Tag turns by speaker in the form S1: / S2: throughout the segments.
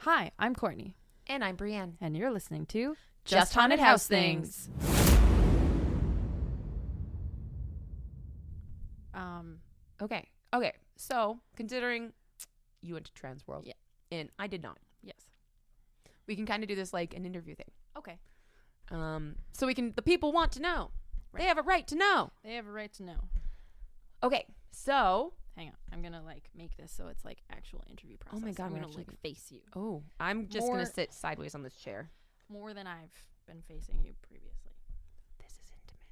S1: Hi, I'm Courtney.
S2: And I'm Brienne.
S1: And you're listening to
S2: Just Haunted House Things. Okay. So, considering you went to Transworld.
S1: Yeah.
S2: And I did not.
S1: Yes.
S2: We can kind of do this like an interview thing.
S1: Okay.
S2: So the people want to know. Right. They have a right to know.
S1: They have a right to know.
S2: Okay. So.
S1: Hang on. I'm going to make this so it's actual interview process.
S2: Oh my God.
S1: I'm going to face you.
S2: Oh, I'm just going to sit sideways on this chair.
S1: More than I've been facing you previously.
S2: This is intimate.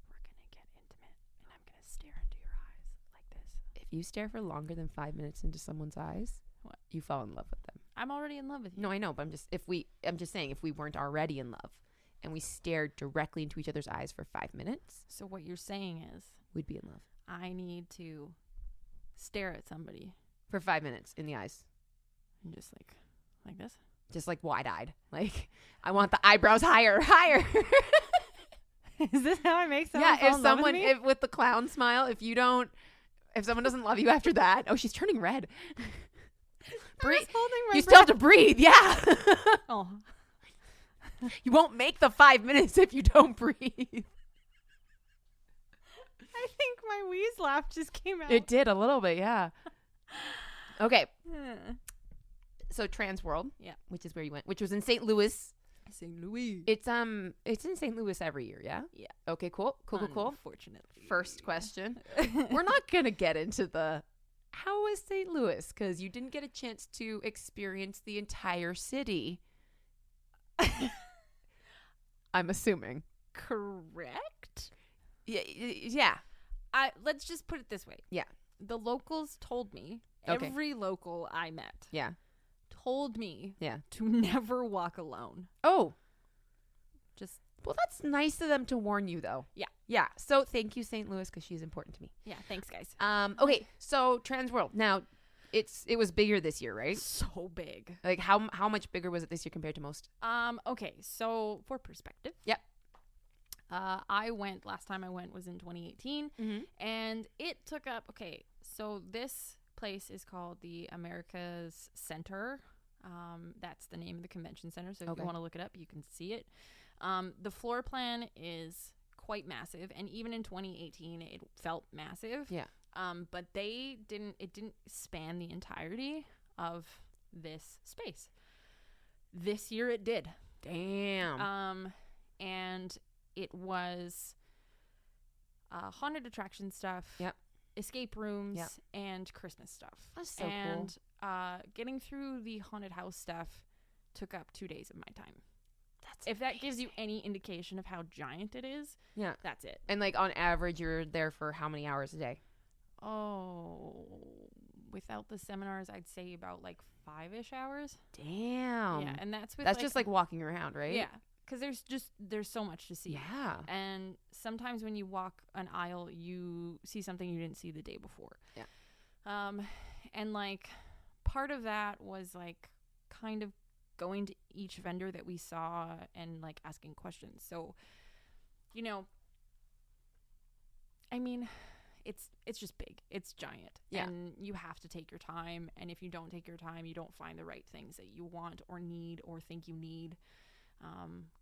S1: We're going to get intimate and I'm going to stare into your eyes like this.
S2: If you stare for longer than 5 minutes into someone's eyes,
S1: what?
S2: You fall in love with them.
S1: I'm already in love with you.
S2: No, I know, but I'm just saying if we weren't already in love and we stared directly into each other's eyes for 5 minutes.
S1: So what you're saying is
S2: we'd be in love.
S1: I need to stare at somebody
S2: for 5 minutes in the eyes.
S1: And just like this?
S2: Just wide-eyed. I want the eyebrows higher.
S1: Is this how I make someone fall in love with me?
S2: With the clown smile, if someone doesn't love you after that, oh, she's turning red.
S1: Breathe.
S2: You still have to breathe, yeah.
S1: Oh.
S2: You won't make the 5 minutes if you don't breathe.
S1: I think my wheeze laugh just came out.
S2: It did a little bit, yeah. Okay. So Transworld,
S1: yeah,
S2: which is where you went, which was in St. Louis.
S1: St. Louis.
S2: It's in St. Louis every year, yeah?
S1: Yeah.
S2: Okay, cool.
S1: Unfortunately.
S2: First question. We're not going to get into how was St. Louis? Because you didn't get a chance to experience the entire city. I'm assuming.
S1: Correct?
S2: Yeah.
S1: Let's just put it this way.
S2: Yeah.
S1: The locals told me,
S2: okay.
S1: Every local I met told me to never walk alone.
S2: Oh. Well, that's nice of them to warn you, though.
S1: Yeah.
S2: Yeah. So thank you, St. Louis, because she's important to me.
S1: Yeah. Thanks, guys.
S2: Okay. So Transworld. Now, it was bigger this year, right?
S1: So big.
S2: How much bigger was it this year compared to most?
S1: Okay. So for perspective.
S2: Yep.
S1: Last time I went was in 2018, and it took up, so this place is called the America's Center. That's the name of the convention center. So if you want to look it up, you can see it. The floor plan is quite massive, and even in 2018, it felt massive.
S2: Yeah.
S1: But it didn't span the entirety of this space. This year it did.
S2: Damn.
S1: And it was haunted attraction stuff, escape rooms, and Christmas stuff.
S2: That's so
S1: cool. And getting through the haunted house stuff took up 2 days of my time. If that gives you any indication of how giant it is, that's it.
S2: And on average, you're there for how many hours a day?
S1: Oh, without the seminars, I'd say about 5-ish hours.
S2: Damn.
S1: Yeah, and that's
S2: just walking around, right?
S1: Yeah. Because there's so much to see.
S2: Yeah.
S1: And sometimes when you walk an aisle, you see something you didn't see the day before.
S2: Yeah.
S1: And part of that was kind of going to each vendor that we saw and asking questions. So, I mean, it's just big. It's giant.
S2: Yeah.
S1: And you have to take your time. And if you don't take your time, you don't find the right things that you want or need or think you need.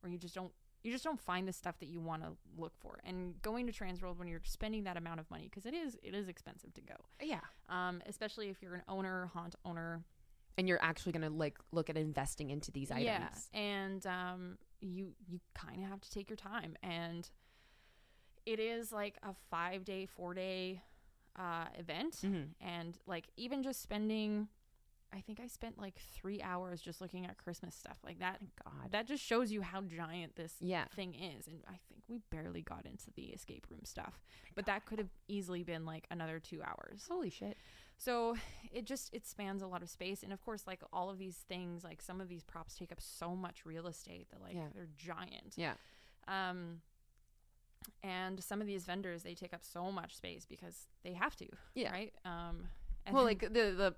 S1: Or you just don't find the stuff that you want to look for. And going to Transworld when you're spending that amount of money, because it is expensive to go.
S2: Yeah.
S1: Especially if you're an haunt owner,
S2: and you're actually gonna look at investing into these items.
S1: Yeah. And you kind of have to take your time, and it is a 5-day, 4-day event, and even just spending. I think I spent 3 hours just looking at Christmas stuff like that.
S2: God,
S1: that just shows you how giant this thing is. And I think we barely got into the escape room stuff, but that could have easily been another 2 hours.
S2: Holy shit.
S1: So it spans a lot of space. And of course, all of these things, some of these props take up so much real estate that they're giant.
S2: Yeah.
S1: And some of these vendors, they take up so much space because they have to.
S2: Yeah.
S1: Right.
S2: Well,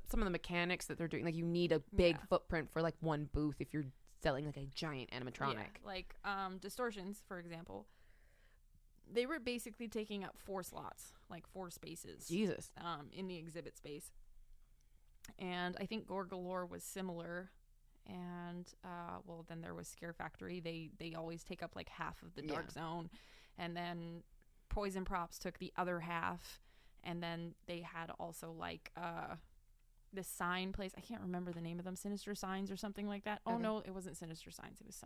S2: some of the mechanics that they're doing, you need a big footprint for one booth if you're selling a giant animatronic.
S1: Yeah. Distortions, for example, they were basically taking up 4 slots, 4 spaces.
S2: Jesus.
S1: In the exhibit space. And I think Gorgalore was similar. and well, then there was Scare Factory. They always take up like half of the dark zone, and then Poison Props took the other half, and then they had also like this sign place. I can't remember the name of them, Sinister Signs or something like that. Oh no, it wasn't Sinister Signs. It was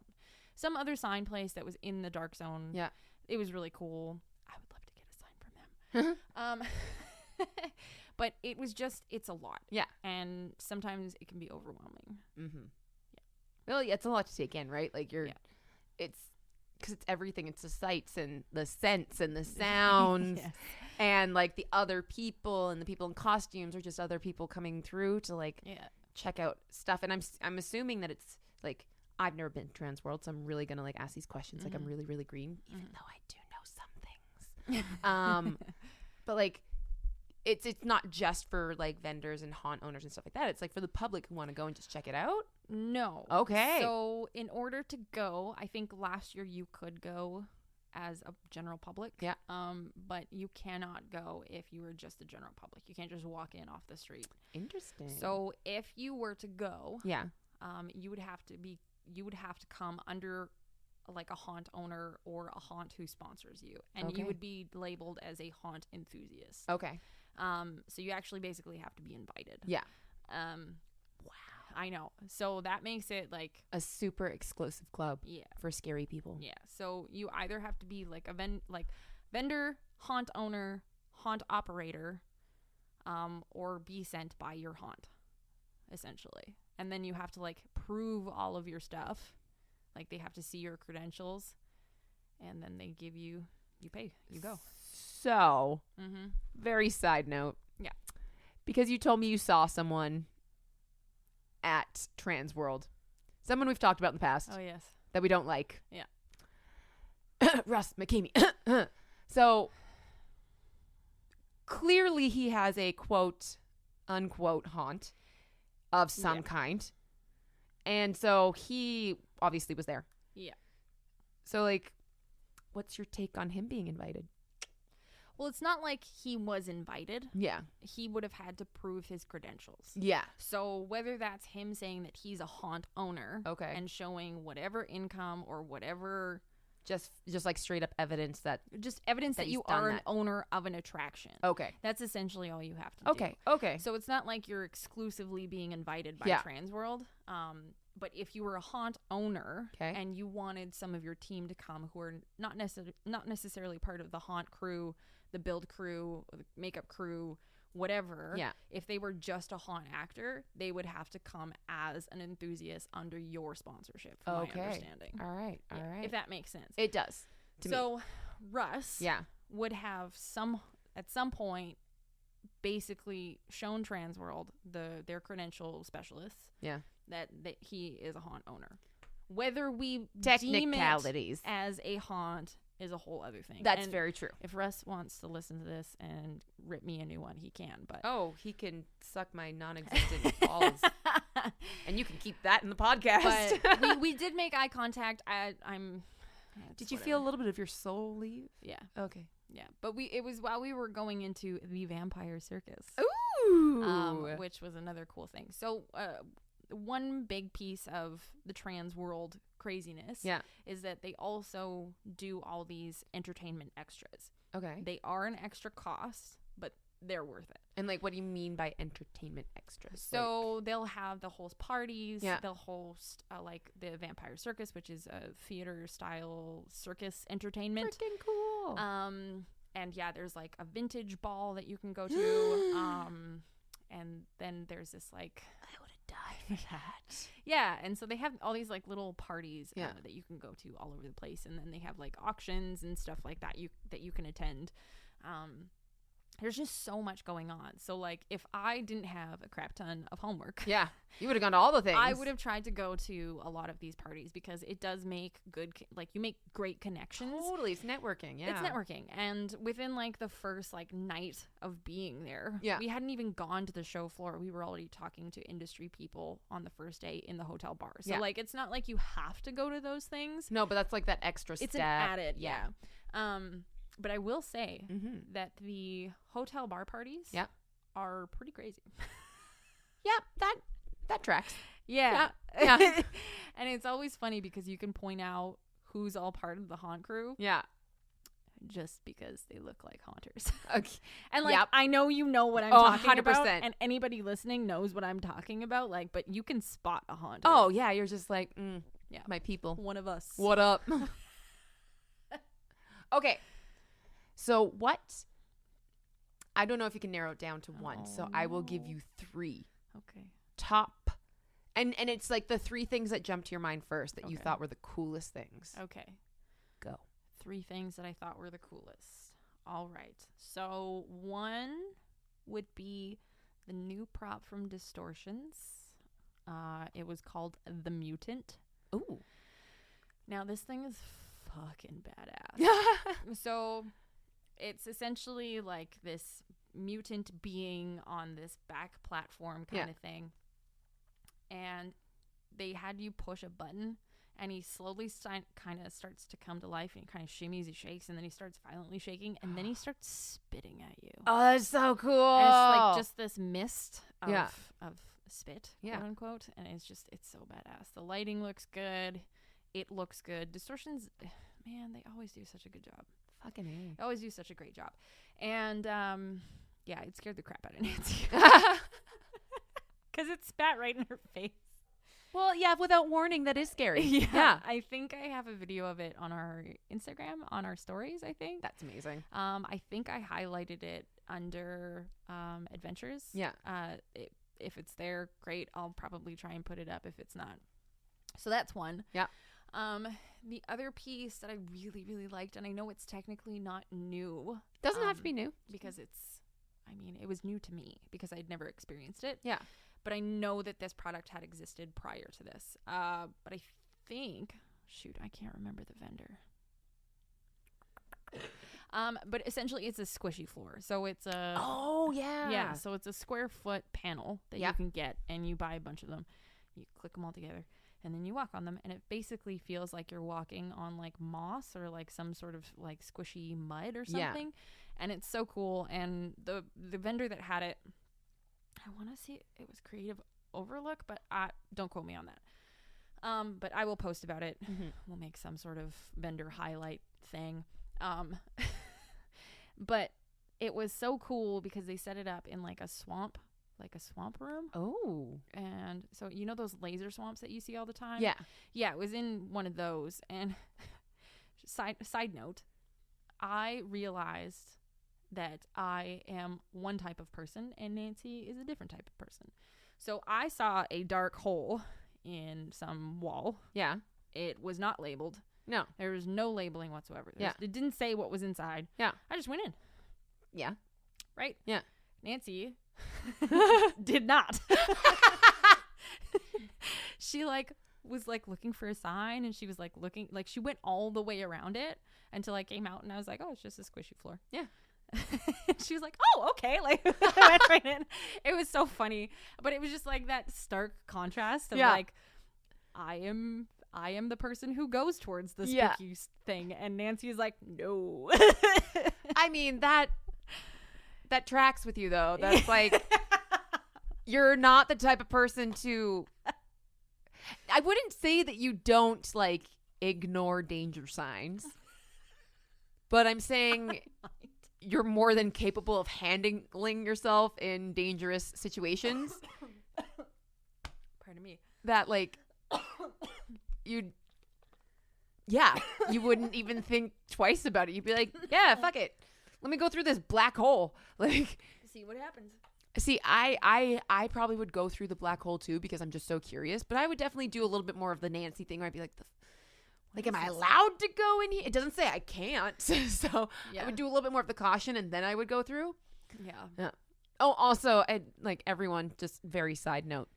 S1: some other sign place that was in the dark zone.
S2: Yeah,
S1: it was really cool. I would love to get a sign from them. But it was just, it's a lot.
S2: Yeah,
S1: and sometimes it can be overwhelming.
S2: Mm-hmm. Yeah, well, yeah, it's a lot to take in, right? Like it's because it's everything. It's the sights and the scents and the sounds. Yes. And like the other people and the people in costumes are just other people coming through to like check out stuff. And I'm assuming that it's like, I've never been to Transworld, so I'm really gonna like ask these questions. Like I'm really, really green, even though I do know some things. But like it's not just for like vendors and haunt owners and stuff like that. It's like for the public who want to go and just check it out.
S1: No.
S2: Okay.
S1: So in order to go, I think last year you could go as a general public.
S2: Yeah.
S1: But you cannot go if you were just a general public. You can't just walk in off the street.
S2: Interesting.
S1: So if you were to go, you would have to come under like a haunt owner or a haunt who sponsors you, and you would be labeled as a haunt enthusiast.
S2: Okay.
S1: So you actually basically have to be invited.
S2: Yeah.
S1: Wow. I know. So that makes it like
S2: a super exclusive club. Yeah. For scary people.
S1: Yeah. So you either have to be like vendor, haunt owner, haunt operator, or be sent by your haunt, essentially. And then you have to like prove all of your stuff. Like they have to see your credentials, and then they give you pay, you go.
S2: So, very side note.
S1: Yeah.
S2: Because you told me you saw someone at Transworld. Someone we've talked about in the past.
S1: Oh, yes.
S2: That we don't like.
S1: Yeah.
S2: Russ McKamey. So, clearly he has a quote, unquote haunt of some kind. And so he obviously was there.
S1: Yeah.
S2: So, like, what's your take on him being invited?
S1: Well, it's not like he was invited.
S2: Yeah.
S1: He would have had to prove his credentials.
S2: Yeah.
S1: So whether that's him saying that he's a haunt owner, and showing whatever income or whatever,
S2: just like straight up evidence that
S1: you are an owner of an attraction.
S2: Okay.
S1: That's essentially all you have to do.
S2: Okay.
S1: So it's not like you're exclusively being invited by Transworld. But if you were a haunt owner and you wanted some of your team to come who are not necessarily part of the haunt crew, the build crew, the makeup crew, whatever, if they were just a haunt actor, they would have to come as an enthusiast under your sponsorship, from my understanding.
S2: All right.
S1: If that makes sense.
S2: It does.
S1: So Russ would have at some point basically shown Transworld, their credential specialists, that he is a haunt owner. Whether we deem it as a haunt is a whole other thing.
S2: That's very true.
S1: If Russ wants to listen to this and rip me a new one, he can. But
S2: he can suck my non-existent balls, and you can keep that in the podcast.
S1: But we did make eye contact. Did
S2: you feel a little bit of your soul leave?
S1: Yeah.
S2: Okay.
S1: Yeah, but it was while we were going into the Vampire Circus.
S2: Ooh.
S1: Which was another cool thing. So one big piece of the Transworld craziness is that they also do all these entertainment extras.
S2: Okay.
S1: They are an extra cost, but they're worth it.
S2: And like, what do you mean by entertainment extras?
S1: So they'll host parties. They'll host like the Vampire Circus, which is a theater style circus entertainment.
S2: Freaking cool.
S1: And there's like a vintage ball that you can go to. And then there's this like,
S2: I would have died for that.
S1: Yeah, and so they have all these like little parties that you can go to all over the place, and then they have like auctions and stuff like that you can attend. There's just so much going on. So like, if I didn't have a crap ton of homework,
S2: you would have gone to all the things.
S1: I would have tried to go to a lot of these parties, because it does make you make great connections.
S2: Totally, it's networking. Yeah,
S1: it's networking. And within like the first like night of being there, we hadn't even gone to the show floor. We were already talking to industry people on the first day in the hotel bar. So like, it's not like you have to go to those things.
S2: No, but that's like that extra step.
S1: It's an added, but I will say that the hotel bar parties are pretty crazy.
S2: That tracks.
S1: Yeah.
S2: Yeah.
S1: And it's always funny because you can point out who's all part of the haunt crew.
S2: Yeah.
S1: Just because they look like haunters.
S2: Okay.
S1: And like,
S2: Yep.
S1: I know you know what I'm talking
S2: 100%.
S1: about. And anybody listening knows what I'm talking about. Like, but you can spot a haunter.
S2: Oh, yeah. You're just like,
S1: yeah,
S2: my people.
S1: One of us.
S2: What up? Okay. So I don't know if you can narrow it down to one. So I will give you 3.
S1: Okay.
S2: Top. And it's like the 3 things that jumped to your mind first that you thought were the coolest things.
S1: Okay.
S2: Go.
S1: 3 things that I thought were the coolest. All right. So 1 would be the new prop from Distortions. It was called The Mutant.
S2: Ooh.
S1: Now this thing is fucking badass. So it's essentially like this mutant being on this back platform kind of thing. And they had you push a button. And he slowly kind of starts to come to life, and he kind of shimmies, he shakes, and then he starts violently shaking, and then he starts spitting at you.
S2: Oh, that's so cool.
S1: And it's like just this mist of spit, quote unquote, and it's so badass. The lighting looks good. It looks good. Distortions, man, they always do such a good job.
S2: Fucking A.
S1: They always do such a great job. And, yeah, it scared the crap out of Nancy. Because it spat right in her face.
S2: Well, yeah, without warning, that is scary.
S1: Yeah. I think I have a video of it on our Instagram, on our stories, I think.
S2: That's amazing.
S1: I think I highlighted it under adventures.
S2: Yeah.
S1: If it's there, great. I'll probably try and put it up if it's not. So that's one.
S2: Yeah.
S1: The other piece that I really, really liked, and I know it's technically not new.
S2: Doesn't have to be new.
S1: Because it was new to me because I'd never experienced it.
S2: Yeah.
S1: But I know that this product had existed prior to this. But I think, I can't remember the vendor. But essentially it's a squishy floor. So it's a...
S2: Oh, yeah.
S1: Yeah, so it's a square foot panel that you can get, and you buy a bunch of them. You click them all together, and then you walk on them, and it basically feels like you're walking on like moss or like some sort of like squishy mud or something. Yeah. And it's so cool. And the vendor that had it, I want to see it was Creative Overlook, but don't quote me on that. But I will post about it. Mm-hmm. We'll make some sort of vendor highlight thing. But it was so cool because they set it up in like a swamp room. Oh. And so you know those laser swamps that you see all the time? Yeah. Yeah, it was in one of those. And side note, I realized that I am one type of person and Nancy is a different type of person. So I saw a dark hole in some wall. Yeah. It was not labeled. No. There was no labeling whatsoever. It didn't say what was inside. Yeah. I just went in. Yeah. Right? Yeah. Nancy did not. She was looking for a sign, and she was looking, she went all the way around it until I came out, and I was like, oh, it's just a squishy floor. Yeah. She was like, oh, okay. I went right in. It was so funny, but it was just that stark contrast of I am the person who goes towards the spooky thing, and Nancy is like, no.
S2: I mean, that tracks with you though. That's you're not the type of person to. I wouldn't say that you don't ignore danger signs, but I'm saying you're more than capable of handling yourself in dangerous situations.
S1: Pardon me.
S2: That you wouldn't even think twice about it. You'd be like, yeah, fuck it. Let me go through this black hole.
S1: See what happens.
S2: See, I probably would go through the black hole too because I'm just so curious. But I would definitely do a little bit more of the Nancy thing where I'd be like, am I allowed to go in here? It doesn't say I can't. So I would do a little bit more of the caution, and then I would go through. Yeah. Oh, also, everyone, just very side note.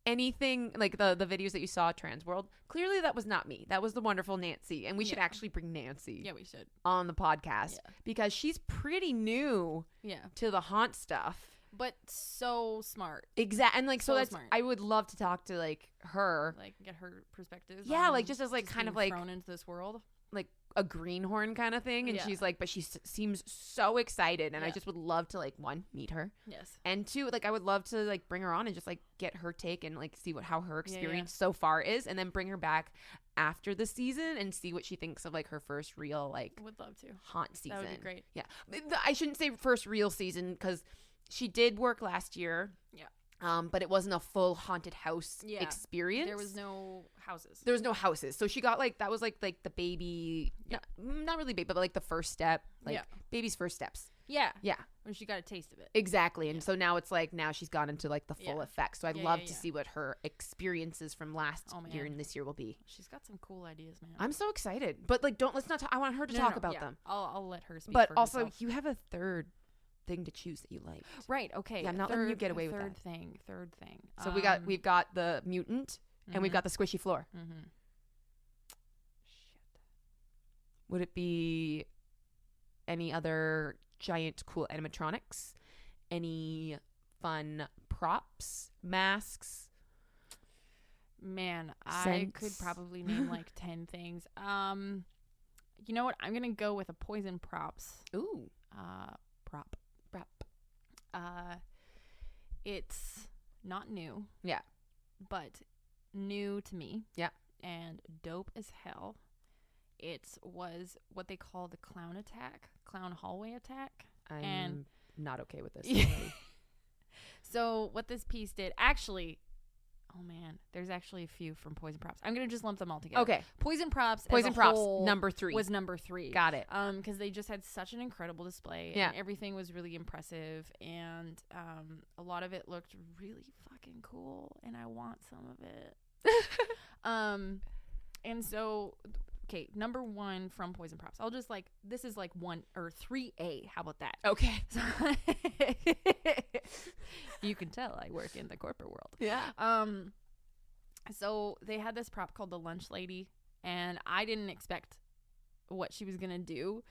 S2: Anything the videos that you saw at Transworld, clearly that was not me. That was the wonderful Nancy, and we should actually bring Nancy.
S1: Yeah, we should
S2: on the podcast because she's pretty new. To the haunt stuff,
S1: but so smart.
S2: Exactly, and so that's smart. I would love to talk to her,
S1: get her perspective.
S2: Yeah, just as kind of
S1: thrown into this world.
S2: like a greenhorn kind of thing, and she's like, but she seems so excited, and I just would love to like, one, meet her, and two, like I would love to like bring her on and just like get her take and like see how her experience so far is, and then bring her back after the season and see what she thinks of like her first real like
S1: would love to
S2: haunt season.
S1: That would be great.
S2: I shouldn't say first real season because she did work last year. But it wasn't a full haunted house experience.
S1: There was no houses.
S2: So she got like, that was like the baby, not really baby, but like the first step, like baby's first steps. Yeah.
S1: When she got a taste of it.
S2: Exactly. And so now it's like, now she's gone into like the full effect. So I'd love to see what her experiences from last year and this year will be.
S1: She's got some cool ideas, man.
S2: I'm so excited. But like, let's not I want her to talk about them.
S1: I'll let her speak.
S2: But
S1: for
S2: also,
S1: herself.
S2: you have a third thing to choose that you like.
S1: Right. Okay.
S2: Yeah, I'm not letting you get away with that.
S1: Third thing.
S2: So we've got the mutant and we've got the squishy floor.
S1: Shit.
S2: Would it be any other giant cool animatronics? Any fun props, masks?
S1: Man, I could probably name like 10 things. You know what? I'm gonna go with a poison props.
S2: Ooh.
S1: Prop. It's not new.
S2: Yeah.
S1: But new to me.
S2: Yeah.
S1: And dope as hell. It was what they call the clown hallway attack.
S2: I'm not okay with this.
S1: So what this piece did, actually, oh man, there's actually a few from Poison Props. I'm going to just lump them all together.
S2: Okay.
S1: Poison Props
S2: number 3.
S1: Was number 3.
S2: Got it.
S1: Because they just had such an incredible display.
S2: Yeah.
S1: And everything was really impressive. And a lot of it looked really fucking cool. And I want some of it. And so, okay, number 1 from Poison Props. I'll just like, this is like 1 or 3A. How about that?
S2: Okay.
S1: You can tell I work in the corporate world.
S2: Yeah.
S1: So they had this prop called the Lunch Lady, and I didn't expect what she was gonna do.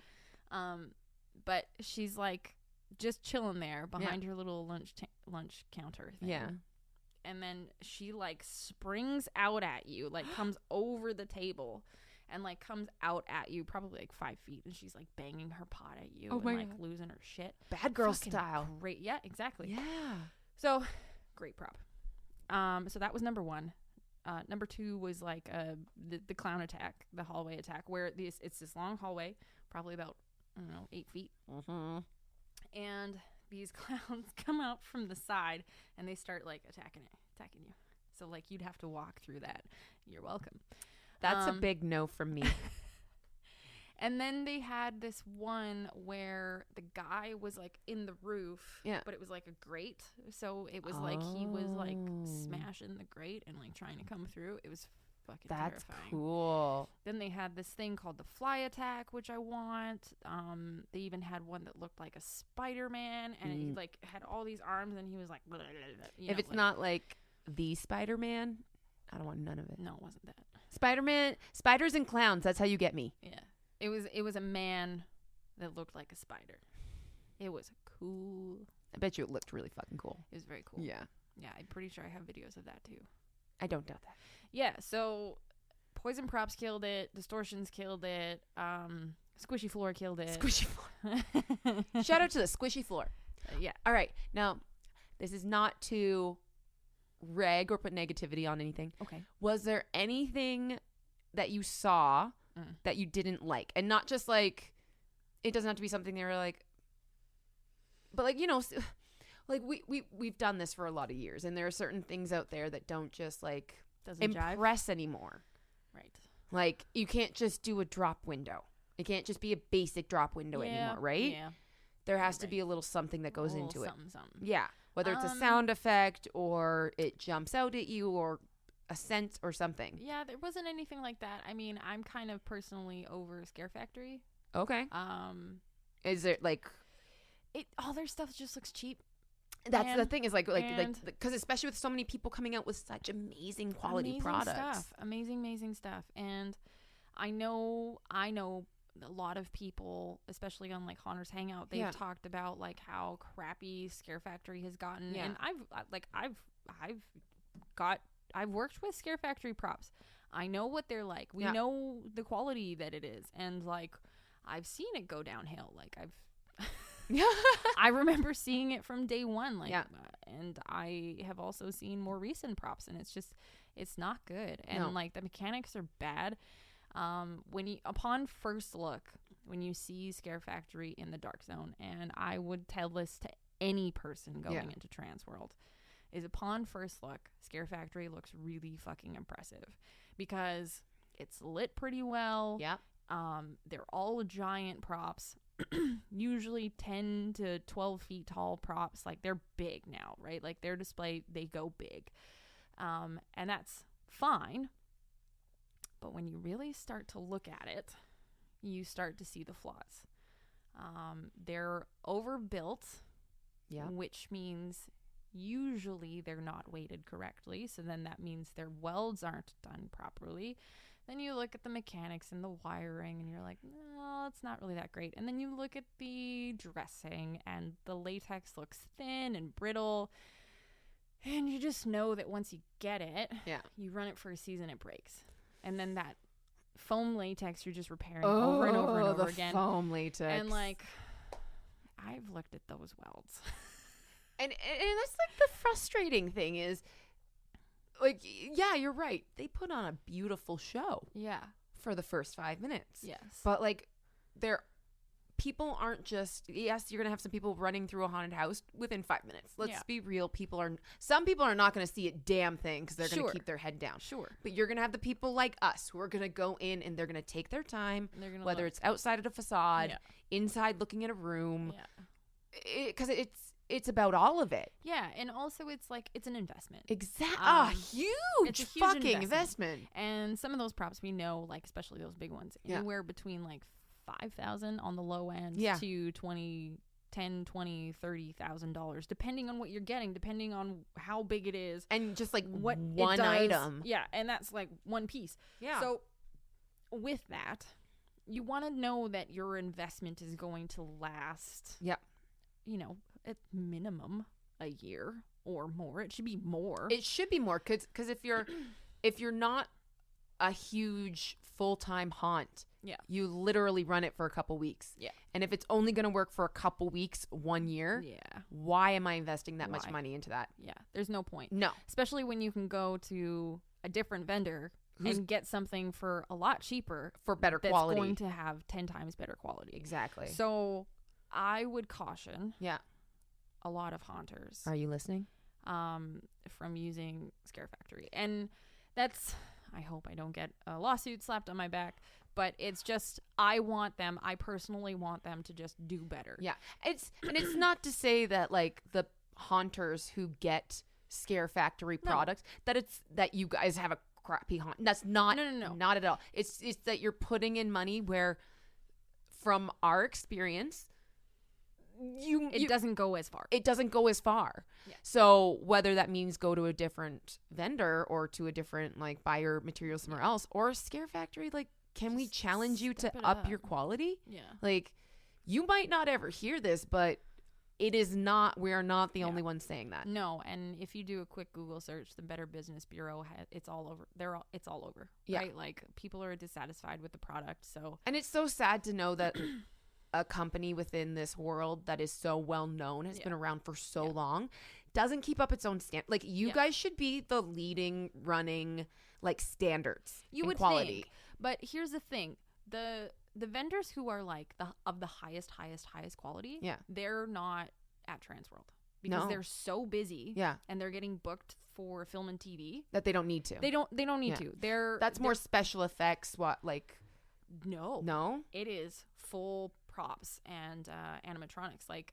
S1: But she's like just chilling there behind her little lunch counter thing.
S2: Yeah.
S1: And then she like springs out at you, like comes over the table and like comes out at you probably like 5 feet, and she's like banging her pot at you and like losing her shit.
S2: Bad girl
S1: Fucking
S2: style.
S1: Great. Yeah, exactly.
S2: Yeah.
S1: So great prop. So that was number 1. Number 2 was like the clown attack, the hallway attack, where it's this long hallway, probably about 8 feet. And these clowns come out from the side and they start like attacking you. So like you'd have to walk through that. You're welcome.
S2: That's a big no from me.
S1: And then they had this one where the guy was like in the roof, but it was like a grate. So it was like he was like smashing the grate and like trying to come through. It was fucking terrifying.
S2: That's cool.
S1: Then they had this thing called the fly attack, which I want. They even had one that looked like a Spider-Man, and he like had all these arms, and he was like, blah, blah, blah,
S2: if it's like, not like the Spider-Man, I don't want none of it.
S1: No, it wasn't that.
S2: Spider-Man, spiders and clowns. That's how you get me.
S1: Yeah. It was a man that looked like a spider. It was cool.
S2: I bet you it looked really fucking cool.
S1: It was very cool.
S2: Yeah.
S1: Yeah, I'm pretty sure I have videos of that too.
S2: I don't doubt that.
S1: Yeah, so Poison Props killed it. Distortions killed it. Squishy Floor killed it.
S2: Squishy Floor. Shout out to the Squishy Floor.
S1: Yeah.
S2: All right. Now, this is not to rag or put negativity on anything.
S1: Okay.
S2: Was there anything that you saw that you didn't like? And not just like, it doesn't have to be something they were like, but like, like we've done this for a lot of years, and there are certain things out there that don't just like impress anymore.
S1: Right.
S2: Like you can't just do a drop window. It can't just be a basic drop window anymore, right?
S1: Yeah.
S2: There has to be a little something that goes into it.
S1: Something.
S2: Yeah. Whether it's a sound effect or it jumps out at you or a sense or something.
S1: Yeah, there wasn't anything like that. I mean, I'm kind of personally over Scare Factory.
S2: Okay. Is it like
S1: all their stuff just looks cheap?
S2: That's the thing is like because especially with so many people coming out with such amazing quality products.
S1: Amazing stuff. And I know a lot of people, especially on like Haunters Hangout, they've talked about like how crappy Scare Factory has gotten. Yeah. And I've worked with Scare Factory props. I know what they're like. We know the quality that it is. And, like, I've seen it go downhill. Like, I remember seeing it from day one. Like, and I have also seen more recent props, and it's not good. And, like, the mechanics are bad. Upon first look, when you see Scare Factory in the Dark Zone, and I would tell this to any person going into Transworld, is upon first look, Scare Factory looks really fucking impressive because it's lit pretty well.
S2: Yeah.
S1: They're all giant props, usually 10 to 12 feet tall props. Like, they're big now, right? Like, their display, they go big. And that's fine. But when you really start to look at it, you start to see the flaws. They're overbuilt, which means usually they're not weighted correctly. So then that means their welds aren't done properly. Then you look at the mechanics and the wiring, and you're like, no, it's not really that great. And then you look at the dressing, and the latex looks thin and brittle. And you just know that once you get it, you run it for a season, it breaks. And then that foam latex you're just repairing over and over and over again.
S2: Foam latex.
S1: And, like, I've looked at those welds.
S2: And that's, like, the frustrating thing is, like, yeah, you're right. They put on a beautiful show.
S1: Yeah.
S2: For the first 5 minutes.
S1: Yes.
S2: But, like, people aren't just, yes, you're going to have some people running through a haunted house within 5 minutes. Let's be real. Some people are not going to see a damn thing because they're going to keep their head down.
S1: Sure.
S2: But you're going to have the people like us who are going to go in and they're going to take their time, whether it's outside of the facade, inside looking at a room. Yeah. Because it's about all of it.
S1: Yeah, and also it's like, it's an investment.
S2: Exactly. Huge fucking investment.
S1: And some of those props we know, like, especially those big ones, anywhere between, like, $5,000 on the low end to $10,000, $20,000, $30,000, depending on what you're getting, depending on how big it is.
S2: And just, like, what one item.
S1: Yeah, and that's, like, one piece. Yeah. So with that, you want to know that your investment is going to last, you know, at minimum a year or more. It should be more.
S2: It should be more because if you're not a huge full-time haunt, you literally run it for a couple weeks. Yeah. And if it's only going to work for a couple weeks, 1 year, why am I investing that much money into that?
S1: Yeah. There's no point.
S2: No.
S1: Especially when you can go to a different vendor and get something for a lot cheaper.
S2: For better quality.
S1: That's going to have 10 times better quality.
S2: Exactly.
S1: So I would caution a lot of haunters.
S2: Are you listening?
S1: From using Scare Factory. And that's, I hope I don't get a lawsuit slapped on my back, but it's just, I personally want them to just do better.
S2: Yeah. It's not to say that, like, the haunters who get Scare Factory products, that you guys have a crappy haunt. That's not, no. Not at all. It's that you're putting in money where, from our experience, it
S1: doesn't go as far.
S2: It doesn't go as far. Yeah. So whether that means go to a different vendor or to a different, like, buy your materials somewhere else, or Scare Factory, like, can we challenge you to up your quality? Yeah. Like, you might not ever hear this, but we are not the only ones saying that.
S1: No. And if you do a quick Google search, the Better Business Bureau, it's all over. It's all over. Yeah. Right? Like, people are dissatisfied with the product. So,
S2: and it's so sad to know that a company within this world that is so well known, has been around for so long, doesn't keep up its own standard. Like, you guys should be the leading, running, like, standards. You would quality.
S1: Think. But here's the thing: the vendors who are, like, the highest quality, they're not at Transworld because they're so busy, and they're getting booked for film and TV
S2: that they don't need to.
S1: They don't need to.
S2: That's more special effects. No,
S1: it is full props and animatronics, like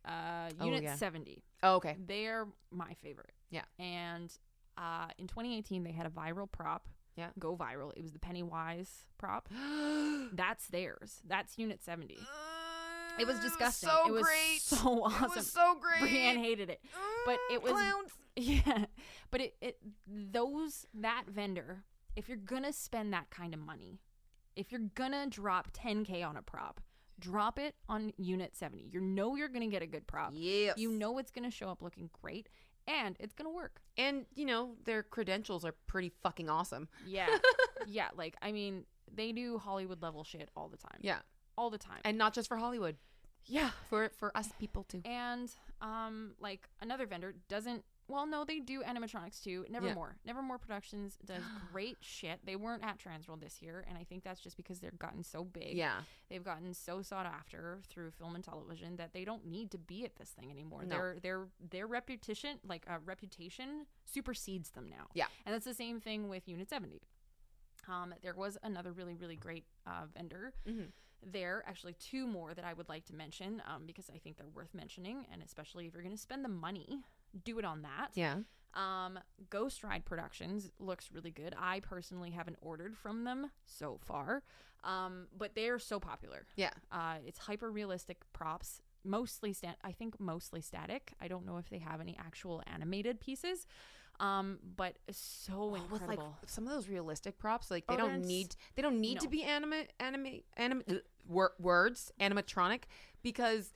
S1: Unit 70.
S2: Oh, okay.
S1: They're my favorite. Yeah. And in 2018 they had a viral prop go viral. It was the Pennywise prop. That's theirs. That's Unit 70. It was disgusting.
S2: So
S1: it was
S2: great.
S1: So awesome.
S2: It was so great.
S1: Brianne hated it. But it was
S2: clowns.
S1: Yeah. But that vendor, if you're gonna spend that kind of money, if you're gonna drop $10,000 on a prop, drop it on Unit 70. You know you're gonna get a good prop.
S2: Yes.
S1: You know it's gonna show up looking great. and it's gonna work.
S2: And their credentials are pretty fucking awesome.
S1: Yeah. Yeah, like, I mean, they do Hollywood level shit all the time.
S2: Yeah,
S1: all the time.
S2: And not just for Hollywood.
S1: Yeah,
S2: for us people too.
S1: And like another vendor doesn't. Well, no, they do animatronics too. Nevermore Productions does great shit. They weren't at Transworld this year, and I think that's just because they've gotten so big.
S2: Yeah,
S1: they've gotten so sought after through film and television that they don't need to be at this thing anymore.
S2: No.
S1: Their reputation supersedes them now.
S2: Yeah,
S1: and that's the same thing with Unit 70. There was another really, really great vendor. Mm-hmm. There, actually, two more that I would like to mention because I think they're worth mentioning, and especially if you're going to spend the money, do it on that.
S2: Yeah.
S1: Ghost Ride Productions looks really good. I personally haven't ordered from them so far, but they're so popular.
S2: Yeah.
S1: It's hyper realistic props, mostly static. I don't know if they have any actual animated pieces. But so incredible. With like
S2: some of those realistic props, like they don't need to be animatronic, because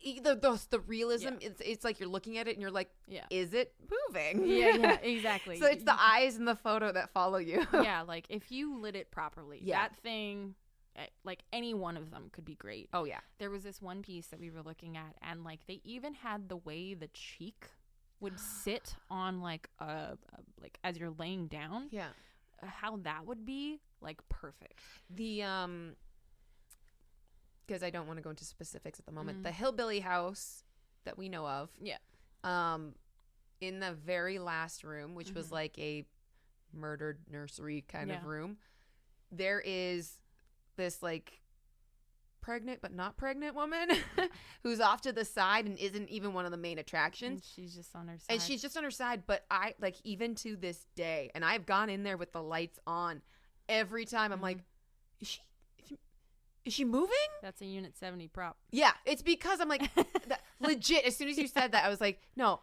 S2: the realism, it's like you're looking at it and you're like, is it moving?
S1: Yeah, exactly.
S2: So it's the eyes in the photo that follow you.
S1: Yeah, like if you lit it properly, that thing, like any one of them could be great.
S2: Oh yeah.
S1: There was this one piece that we were looking at, and like they even had the way the cheek would sit on like as you're laying down.
S2: Yeah.
S1: How that would be like perfect.
S2: The because I don't want to go into specifics at the moment. The hillbilly house that we know of.
S1: Yeah.
S2: In the very last room, which was like a murdered nursery kind of room, there is this like pregnant but not pregnant woman who's off to the side and isn't even one of the main attractions.
S1: And she's just on her side.
S2: But I like, even to this day, and I've gone in there with the lights on every time, I'm like, is she moving?
S1: That's a Unit 70 prop.
S2: Yeah, it's because I'm like, legit, as soon as you said that, I was like, no,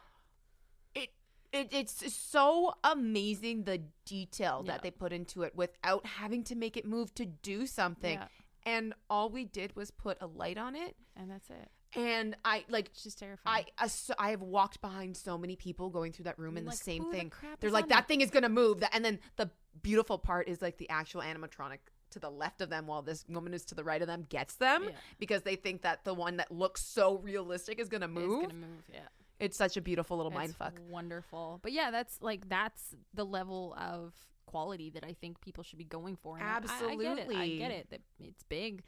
S2: it's so amazing, the detail that they put into it without having to make it move to do something. Yeah. And all we did was put a light on it.
S1: And that's it.
S2: And I like,
S1: it's just terrifying.
S2: I have walked behind so many people going through that room, and like, the same thing. They're like, that thing is going to move. And then the beautiful part is like the actual animatronic to the left of them, while this woman is to the right of them, gets them because they think that the one that looks so realistic is going to move.
S1: It's going to move, yeah.
S2: It's such a beautiful little mindfuck.
S1: Wonderful. But yeah, that's the level of quality that I think people should be going for. And
S2: absolutely.
S1: I get it. It's big.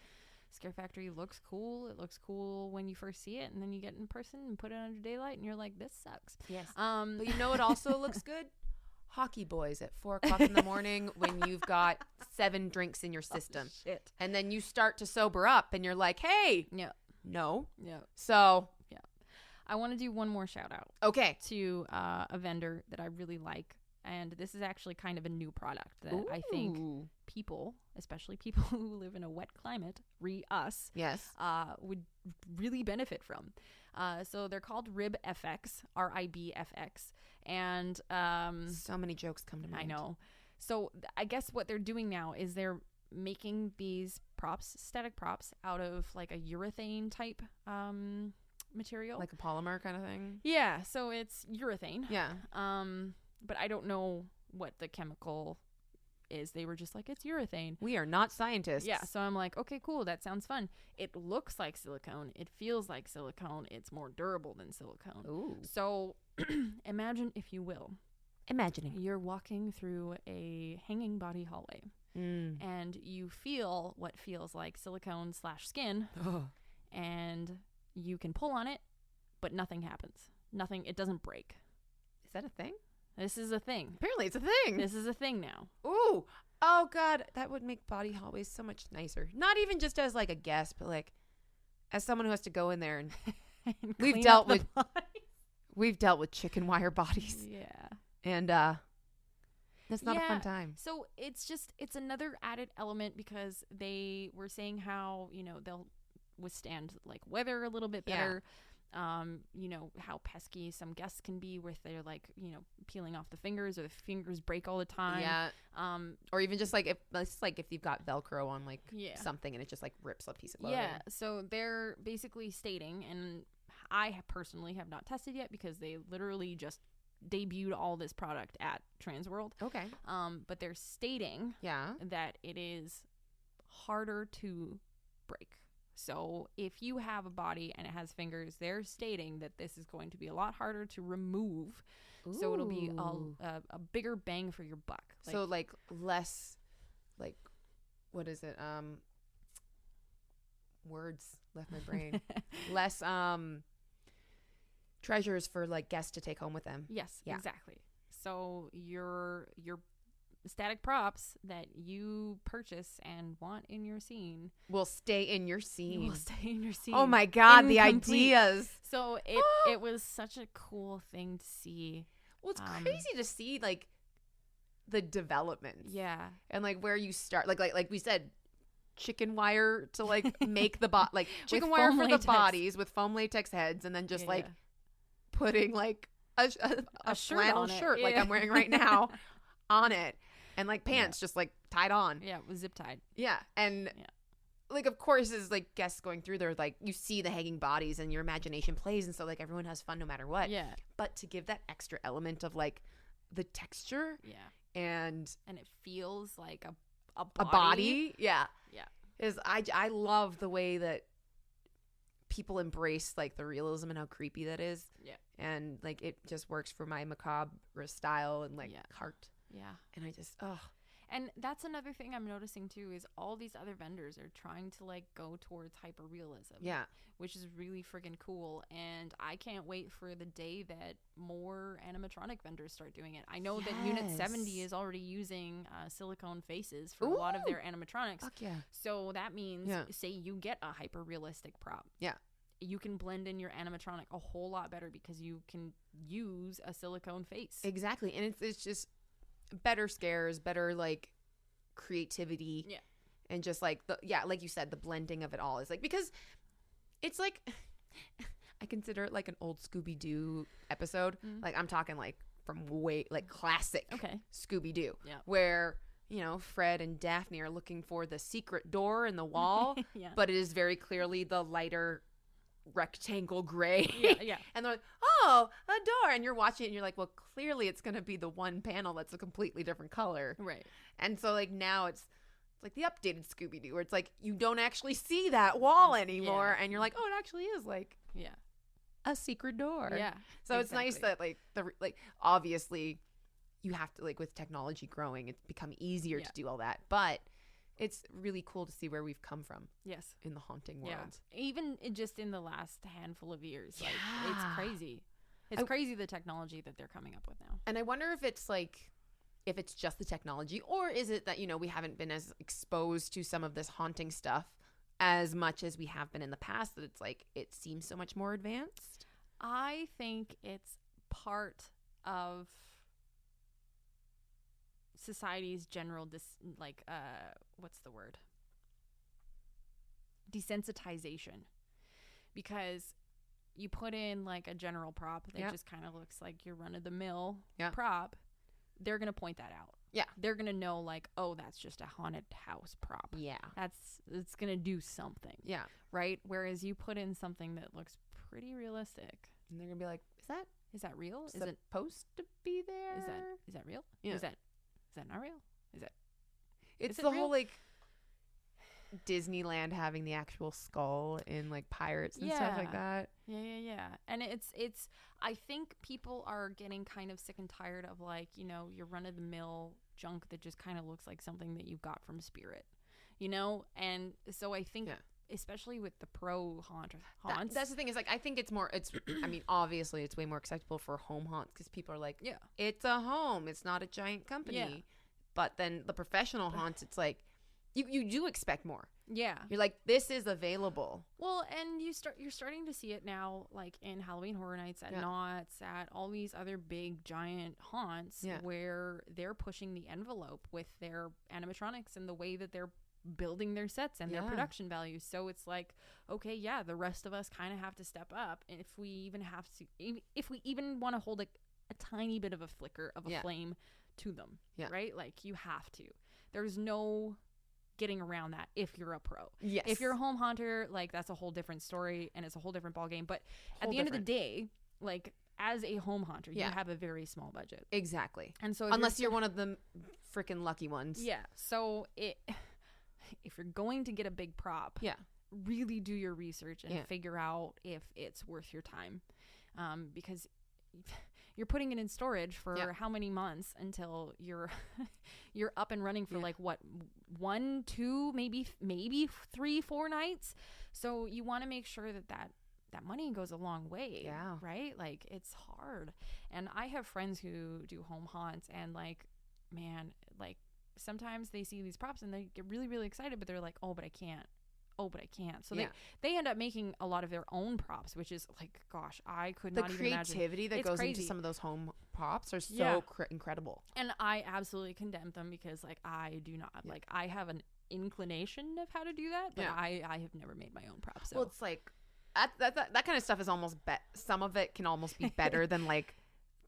S1: Scare Factory looks cool. It looks cool when you first see it, and then you get in person and put it under daylight, and you're like, this sucks.
S2: Yes. But you know what also looks good? Hockey boys at 4:00 in the morning when you've got 7 drinks in your system.
S1: Oh, shit.
S2: And then you start to sober up, and you're like, hey.
S1: Yeah.
S2: No.
S1: Yeah.
S2: So.
S1: Yeah. I want to do one more shout out.
S2: Okay.
S1: To a vendor that I really like. And this is actually kind of a new product that I think people, especially people who live in a wet climate, us, would really benefit from. So they're called RIB FX, RIBFX. And
S2: so many jokes come to mind.
S1: I know. So I guess what they're doing now is they're making these props, static props, out of like a urethane type material.
S2: Like a polymer kind of thing?
S1: Yeah. So it's urethane.
S2: Yeah.
S1: But I don't know what the chemical is. They were just like, it's urethane.
S2: We are not scientists.
S1: Yeah. So I'm like, okay, cool. That sounds fun. It looks like silicone. It feels like silicone. It's more durable than silicone.
S2: Ooh.
S1: So imagine, if you will.
S2: Imagining.
S1: You're walking through a hanging body hallway. And you feel what feels like silicone / skin. And you can pull on it, but nothing happens. Nothing. It doesn't break.
S2: Is that a thing?
S1: This is a thing.
S2: Apparently it's a thing.
S1: This is a thing now.
S2: Ooh. Oh, God. That would make body hallways so much nicer. Not even just as like a guest, but like as someone who has to go in there and we've dealt with chicken wire bodies.
S1: Yeah.
S2: And that's not a fun time.
S1: So it's another added element, because they were saying how, they'll withstand like weather a little bit better. How pesky some guests can be with their like, peeling off the fingers, or the fingers break all the time.
S2: Yeah. Or even just like if you've got Velcro on like something and it just like rips a piece of clothing.
S1: Yeah. So they're basically stating, and I personally have not tested yet because they literally just debuted all this product at Transworld.
S2: Okay.
S1: But they're stating that it is harder to break. So if you have a body and it has fingers, they're stating that this is going to be a lot harder to remove. Ooh. So it'll be a bigger bang for your buck.
S2: Like, so like less, like, what is it? Words left my brain. Less treasures for like guests to take home with them.
S1: Yes, exactly. So your static props that you purchase and want in your scene
S2: will stay in your scene.
S1: Will stay in your scene.
S2: Oh my God, the ideas.
S1: So it was such a cool thing to see.
S2: Well, it's crazy to see like the development.
S1: Yeah.
S2: And like where you start, like we said, chicken wire to like make the like chicken wire for latex. The bodies with foam latex heads, and then just putting like a flannel shirt like I'm wearing right now on it, and like pants just like tied on.
S1: Yeah, it was zip tied.
S2: Yeah, and like of course as like guests going through there, like you see the hanging bodies and your imagination plays, and so like everyone has fun no matter what.
S1: Yeah.
S2: But to give that extra element of like the texture.
S1: Yeah.
S2: And
S1: it feels like a
S2: body. Yeah.
S1: Yeah.
S2: Is I love the way that people embrace like the realism and how creepy that is.
S1: Yeah.
S2: And like it just works for my macabre style and like heart.
S1: Yeah.
S2: And I just
S1: And that's another thing I'm noticing too is all these other vendors are trying to like go towards hyper realism.
S2: Yeah.
S1: Which is really friggin' cool. And I can't wait for the day that more animatronic vendors start doing it. I know that Unit 70 is already using silicone faces for a lot of their animatronics.
S2: Fuck yeah.
S1: So that means, say you get a hyper realistic prop.
S2: Yeah.
S1: You can blend in your animatronic a whole lot better because you can use a silicone face.
S2: Exactly. And it's just better scares, better like creativity.
S1: Yeah.
S2: And just like like you said, the blending of it all is like, because it's like I consider it like an old Scooby-Doo episode. Like I'm talking like from way like classic Scooby-Doo.
S1: Yeah.
S2: Where, you know, Fred and Daphne are looking for the secret door in the wall, but it is very clearly the lighter rectangle gray.
S1: Yeah.
S2: And they're like, oh, a door. And you're watching it and you're like, well, clearly it's going to be the one panel that's a completely different color.
S1: Right.
S2: And so like now it's like the updated Scooby-Doo where it's like you don't actually see that wall anymore. And you're like, oh, it actually is like a secret door.
S1: Yeah.
S2: So it's nice that like obviously you have to like with technology growing, it's become easier to do all that. But it's really cool to see where we've come from.
S1: Yes.
S2: In the haunting world.
S1: Yeah. Even just in the last handful of years. Like it's crazy. It's crazy the technology that they're coming up with now.
S2: And I wonder if it's like if it's just the technology, or is it that, you know, we haven't been as exposed to some of this haunting stuff as much as we have been in the past, that it's like it seems so much more advanced?
S1: I think it's part of society's general what's the word? Desensitization. Because you put in like a general prop that just kind of looks like your run-of-the-mill prop, they're going to point that out.
S2: Yeah.
S1: They're going to know like, oh, that's just a haunted house prop.
S2: Yeah.
S1: It's going to do something.
S2: Yeah.
S1: Right? Whereas you put in something that looks pretty realistic.
S2: And they're going to be like,
S1: is that real?
S2: Is it supposed to be there?
S1: Is that real?
S2: Yeah.
S1: Is that not real?
S2: It's the whole like Disneyland having the actual skull in like Pirates and stuff like that.
S1: Yeah. And it's I think people are getting kind of sick and tired of like, you know, your run-of-the-mill junk that just kind of looks like something that you got from Spirit, you know? And so I think especially with the pro haunts.
S2: That's the thing is like, I think I mean, obviously it's way more acceptable for home haunts because people are like, it's a home. It's not a giant company.
S1: Yeah.
S2: But then the professional haunts, it's like, you do expect more.
S1: Yeah.
S2: You're like, this is available.
S1: Well, and you're starting to see it now, like in Halloween Horror Nights, at Knott's, at all these other big giant haunts where they're pushing the envelope with their animatronics and the way that they're building their sets and their production values. So it's like, okay, the rest of us kind of have to step up. And if we even want to hold a tiny bit of a flicker of a flame to them, right? Like you have to. There's no getting around that if you're a pro.
S2: Yes.
S1: If you're a home haunter, like that's a whole different story and it's a whole different ballgame. But at the end of the day, like as a home haunter, you have a very small budget.
S2: Exactly.
S1: And so
S2: unless you're one of the freaking lucky ones.
S1: Yeah. So if you're going to get a big prop, really do your research and figure out if it's worth your time. Because you're putting it in storage for how many months until you're up and running for like what, 1, 2, maybe 3, 4 nights. So you want to make sure that money goes a long way. Yeah. Right? Like it's hard. And I have friends who do home haunts and like, man, like sometimes they see these props and they get really, really excited, but they're like, oh, but I can't. So they end up making a lot of their own props, which is like, gosh, I could not even imagine.
S2: The creativity that goes into some of those home props are so incredible.
S1: And I absolutely condemn them because like I do not like, I have an inclination of how to do that, but I have never made my own props. So.
S2: Well, it's like that kind of stuff is almost some of it can almost be better than like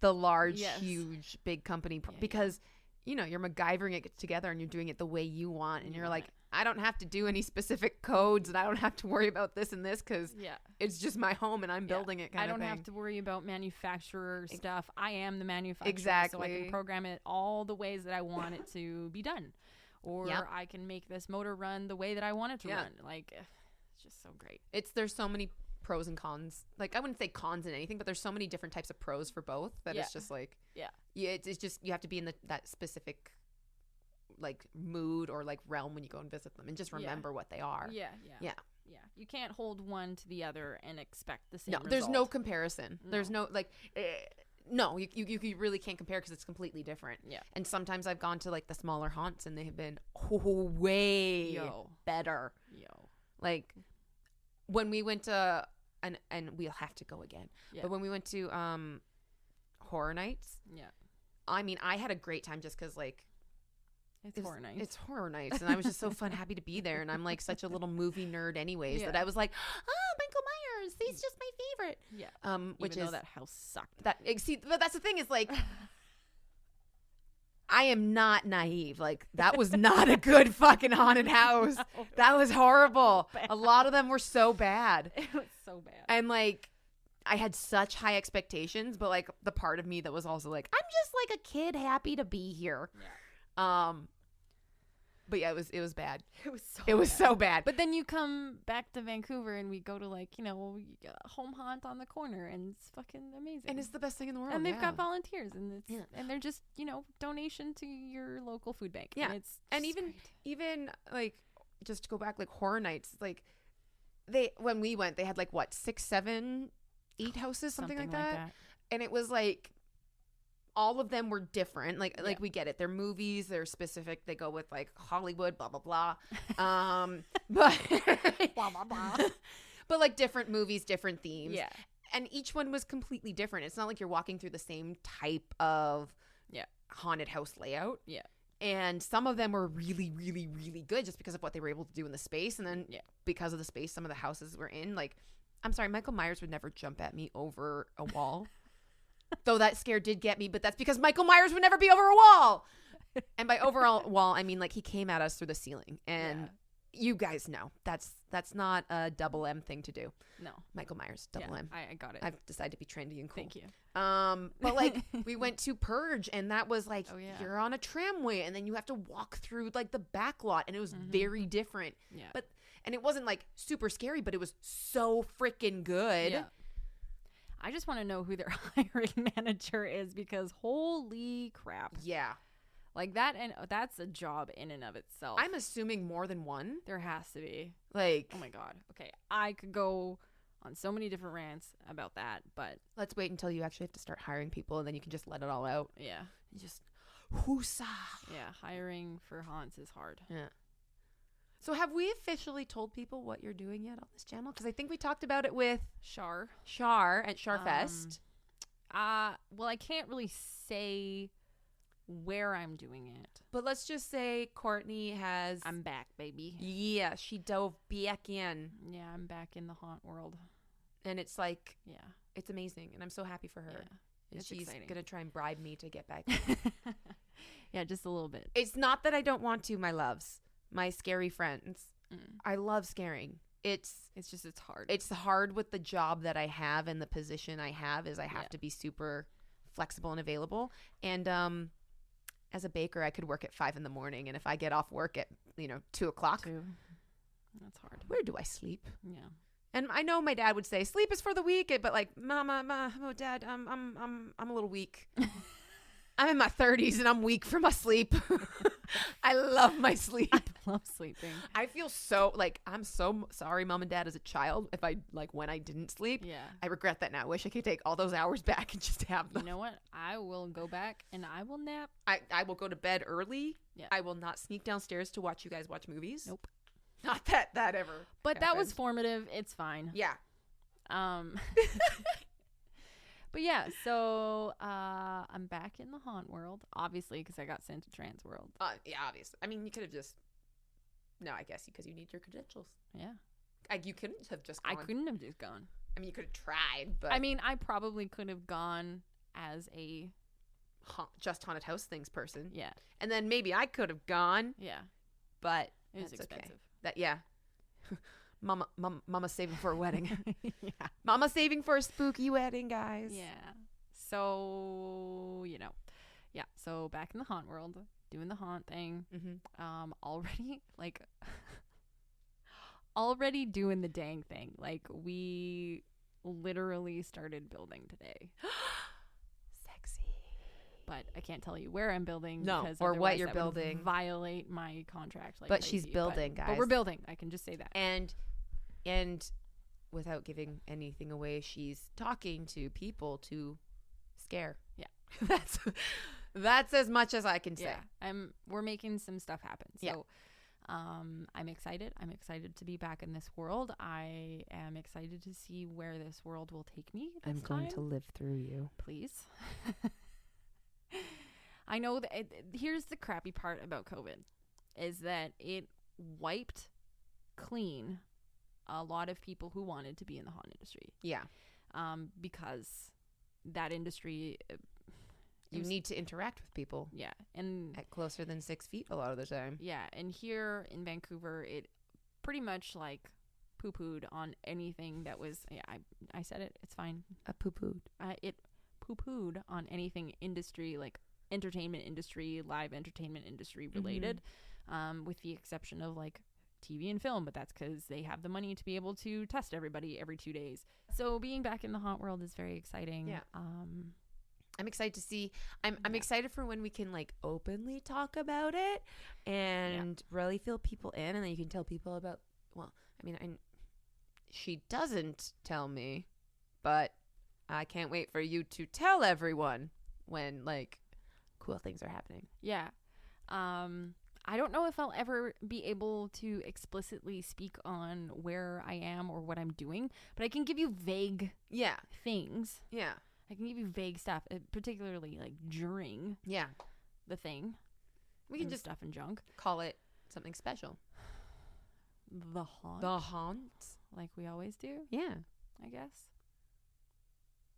S2: the large, huge, big company because you know, you're MacGyvering it together and you're doing it the way you want. And you're like, I don't have to do any specific codes and I don't have to worry about this and this because it's just my home and I'm building it kind of thing. I don't have
S1: to worry about manufacturer stuff. I am the manufacturer.
S2: Exactly.
S1: So I can program it all the ways that I want it to be done. Or I can make this motor run the way that I want it to run. Like, it's just so great.
S2: There's so many pros and cons. Like I wouldn't say cons in anything, but there's so many different types of pros for both that it's just like it's just you have to be in that specific like mood or like realm when you go and visit them and just remember what they are. Yeah.
S1: You can't hold one to the other and expect the same result.
S2: There's no comparison. There's no like no, you really can't compare because it's completely different. Yeah. And sometimes I've gone to like the smaller haunts and they have been way better. Like when we went to and we'll have to go again. Yeah. But when we went to horror nights, I mean, I had a great time just because like
S1: it's horror nights.
S2: It's horror nights, and I was just so happy to be there. And I'm like such a little movie nerd, anyways, that I was like, oh, Michael Myers, he's just my favorite.
S1: Yeah. Which is that house sucked.
S2: But that's the thing is like. I am not naive. Like, that was not a good fucking haunted house. No. That was horrible. A lot of them were so bad.
S1: It was so bad.
S2: And, like, I had such high expectations, but, like, the part of me that was also like, I'm just, like, a kid happy to be here. Yeah. But yeah, it was bad. It was so bad.
S1: But then you come back to Vancouver and we go to like, you know, home haunt on the corner and it's fucking amazing.
S2: And it's the best thing in the world.
S1: And they've got volunteers and and they're just, you know, donation to your local food bank.
S2: Yeah.
S1: And
S2: even like just to go back like horror nights, like when we went, they had like what, 6, 7, 8 houses, something like that. And it was like all of them were different. Like we get it. They're movies. They're specific. They go with like Hollywood, blah, blah, blah. But
S1: blah, blah, blah.
S2: But like different movies, different themes.
S1: Yeah.
S2: And each one was completely different. It's not like you're walking through the same type of haunted house layout.
S1: Yeah.
S2: And some of them were really, really, really good just because of what they were able to do in the space. And then because of the space some of the houses were in, like, I'm sorry, Michael Myers would never jump at me over a wall. Though that scare did get me, but that's because Michael Myers would never be over a wall. And by over a wall, I mean like he came at us through the ceiling. And you guys know that's not a double M thing to do.
S1: No.
S2: Michael Myers, double M.
S1: I got it.
S2: I've decided to be trendy and cool.
S1: Thank you.
S2: But like we went to Purge and that was like you're on a tramway and then you have to walk through like the back lot and it was very different. Yeah. And it wasn't like super scary, but it was so freaking good. Yeah.
S1: I just want to know who their hiring manager is because holy crap.
S2: Yeah.
S1: Like that, and that's a job in and of itself.
S2: I'm assuming more than one.
S1: There has to be.
S2: Like,
S1: oh my God. Okay. I could go on so many different rants about that, but
S2: let's wait until you actually have to start hiring people and then you can just let it all out.
S1: Yeah.
S2: And just whoosah.
S1: Yeah. Hiring for haunts is hard.
S2: Yeah. So have we officially told people what you're doing yet on this channel? Because I think we talked about it with Shar at Sharfest.
S1: Well, I can't really say where I'm doing it.
S2: But let's just say Courtney has...
S1: I'm back, baby.
S2: Yeah, she dove back in.
S1: Yeah, I'm back in the haunt world.
S2: And it's like... Yeah. It's amazing. And I'm so happy for her. Yeah, and she's going to try and bribe me to get back in.
S1: Yeah, just a little bit.
S2: It's not that I don't want to, my loves. my scary friends. I love scaring. It's
S1: hard.
S2: It's hard with the job that I have and the position I have is I have to be super flexible and available. And as a baker, I could work at 5 a.m. and if I get off work at 2 o'clock,
S1: that's hard.
S2: Where do I sleep?
S1: Yeah.
S2: And I know my dad would say sleep is for the weak, but like, Dad, I'm a little weak. I'm in my 30s and I'm weak for my sleep. I love my sleep.
S1: I love sleeping.
S2: I feel so like I'm so sorry, Mom and Dad, as a child. If I when I didn't sleep, I regret that now. I wish I could take all those hours back and just have them.
S1: You know what? I will go back and I will nap.
S2: I will go to bed early.
S1: Yeah.
S2: I will not sneak downstairs to watch you guys watch movies.
S1: Nope.
S2: Not that ever.
S1: But that was formative. It's fine.
S2: Yeah.
S1: But yeah, so I'm back in the haunt world, obviously, because I got sent to Transworld.
S2: Yeah, obviously. I mean, you could have just. No, I guess because you need your credentials.
S1: Yeah.
S2: You couldn't have just gone.
S1: I couldn't have just gone.
S2: I mean, you could have tried, but.
S1: I mean, I probably could have gone as a.
S2: Just haunted house things person.
S1: Yeah.
S2: And then maybe I could have gone.
S1: Yeah.
S2: But.
S1: It was expensive.
S2: Okay. Yeah. Mama's saving for a wedding.
S1: Yeah.
S2: Mama's saving for a spooky wedding, guys.
S1: Yeah. So, yeah. So back in the haunt world, doing the haunt thing. Mm-hmm. Already doing the dang thing. Like, we literally started building today.
S2: Sexy.
S1: But I can't tell you where I'm building.
S2: No,
S1: because
S2: or what you're
S1: that
S2: building.
S1: Would violate my contract. Like
S2: but
S1: crazy.
S2: She's building, guys.
S1: But we're building. I can just say that.
S2: And without giving anything away, she's talking to people to scare.
S1: Yeah.
S2: That's as much as I can say.
S1: Yeah. We're making some stuff happen. So
S2: yeah.
S1: I'm excited. I'm excited to be back in this world. I am excited to see where this world will take me.
S2: I'm going to live through you.
S1: Please. I know that here's the crappy part about COVID is that it wiped clean a lot of people who wanted to be in the haunt industry.
S2: Yeah.
S1: Because that industry
S2: you need to interact with people.
S1: Yeah. And
S2: at closer than 6 feet a lot of the time.
S1: Yeah. And here in Vancouver, it pretty much like poo-pooed on anything that was, I said it. It's fine.
S2: Poo-pooed.
S1: It poo-pooed on anything industry, like entertainment industry, live entertainment industry related, with the exception of like TV and film, but that's because they have the money to be able to test everybody every 2 days. So being back in the haunt world is very exciting.
S2: Yeah. I'm excited to see. I'm excited for when we can like openly talk about it and really feel people in, and then you can tell people about. Well, I mean, she doesn't tell me, but I can't wait for you to tell everyone when like cool things are happening.
S1: Yeah. I don't know if I'll ever be able to explicitly speak on where I am or what I'm doing, but I can give you vague things.
S2: Yeah.
S1: I can give you vague stuff, particularly like during the thing.
S2: We can just
S1: stuff and junk.
S2: Call it something special.
S1: The haunt.
S2: The haunt.
S1: Like we always do.
S2: Yeah.
S1: I guess.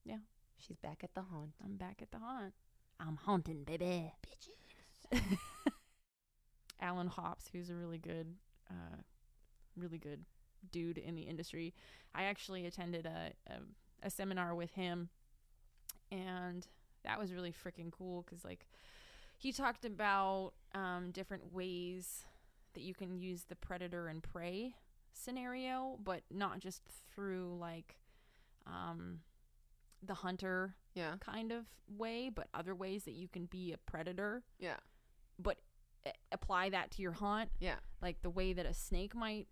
S1: Yeah.
S2: She's back at the haunt.
S1: I'm back at the haunt. I'm haunting, baby. Bitches. Alan Hops, who's a really good dude in the industry. I actually attended a seminar with him, and that was really freaking cool because like he talked about different ways that you can use the predator and prey scenario, but not just through like the hunter kind of way, but other ways that you can be a predator.
S2: Yeah.
S1: But apply that to your haunt.
S2: Yeah. Like
S1: the way that a snake might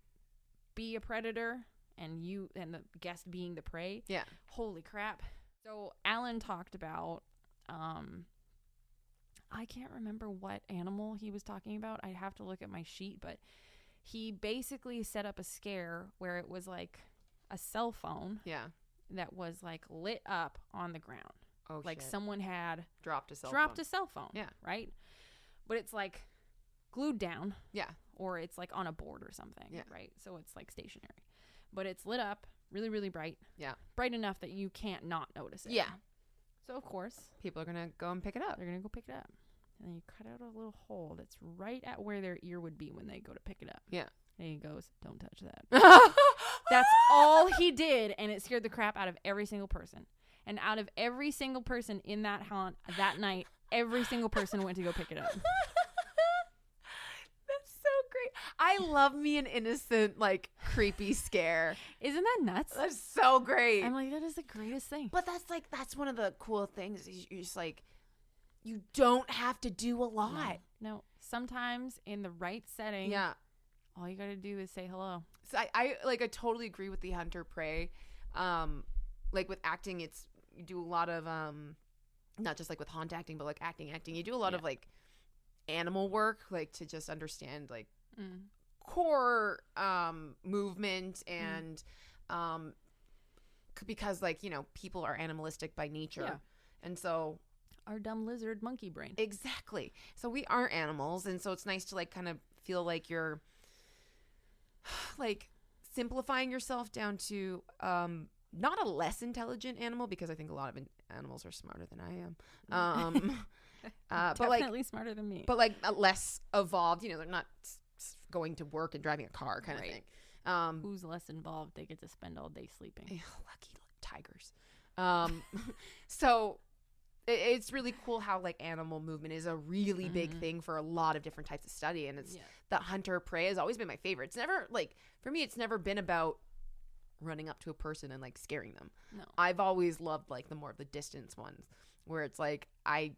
S1: be a predator and you and the guest being the prey.
S2: Yeah.
S1: Holy crap. So Alan talked about I can't remember what animal he was talking about. I'd have to look at my sheet, but he basically set up a scare where it was like a cell phone.
S2: Yeah.
S1: That was like lit up on the ground.
S2: Oh,
S1: like
S2: shit.
S1: Someone had
S2: dropped a cell phone.
S1: Yeah. Right? But it's like glued down.
S2: Yeah.
S1: Or it's like on a board or something.
S2: Yeah.
S1: Right? So it's like stationary. But it's lit up really, really bright.
S2: Yeah.
S1: Bright enough that you can't not notice it.
S2: Yeah.
S1: So of course
S2: people are going to go and pick it up.
S1: They're going to go pick it up. and then you cut out a little hole that's right at where their ear would be when they go to pick it up.
S2: Yeah.
S1: And he goes, "Don't touch that." That's all he did, and it scared the crap out of every single person. And out of every single person in that haunt that night, every single person went to go pick it up.
S2: That's so great. I love me an innocent, like, creepy scare.
S1: Isn't that nuts?
S2: That's so great.
S1: I'm like, that is the greatest thing.
S2: But that's one of the cool things. You're just like, you don't have to do a lot.
S1: No. Sometimes in the right setting,
S2: Yeah.
S1: all you got to do is say hello.
S2: So I totally agree with the hunter prey. Like with acting, you do a lot of not just like with haunt acting, but like acting. You do a lot of like animal work, like to just understand like core movement and because like, you know, people are animalistic by nature, and so
S1: our dumb lizard monkey brain.
S2: Exactly. So we are animals, and so it's nice to like kind of feel like you're like simplifying yourself down to not a less intelligent animal, because I think a lot of animals are smarter than I am.
S1: Definitely smarter than me.
S2: But like less evolved. You know, they're not going to work and driving a car kind of thing.
S1: Who's less involved? They get to spend all day sleeping.
S2: Lucky tigers. So it's really cool how like animal movement is a really big thing for a lot of different types of study, and it's the hunter prey has always been my favorite. It's never like, for me, it's never been about running up to a person and like scaring them.
S1: No,
S2: I've always loved like the more of the distance ones where it's like I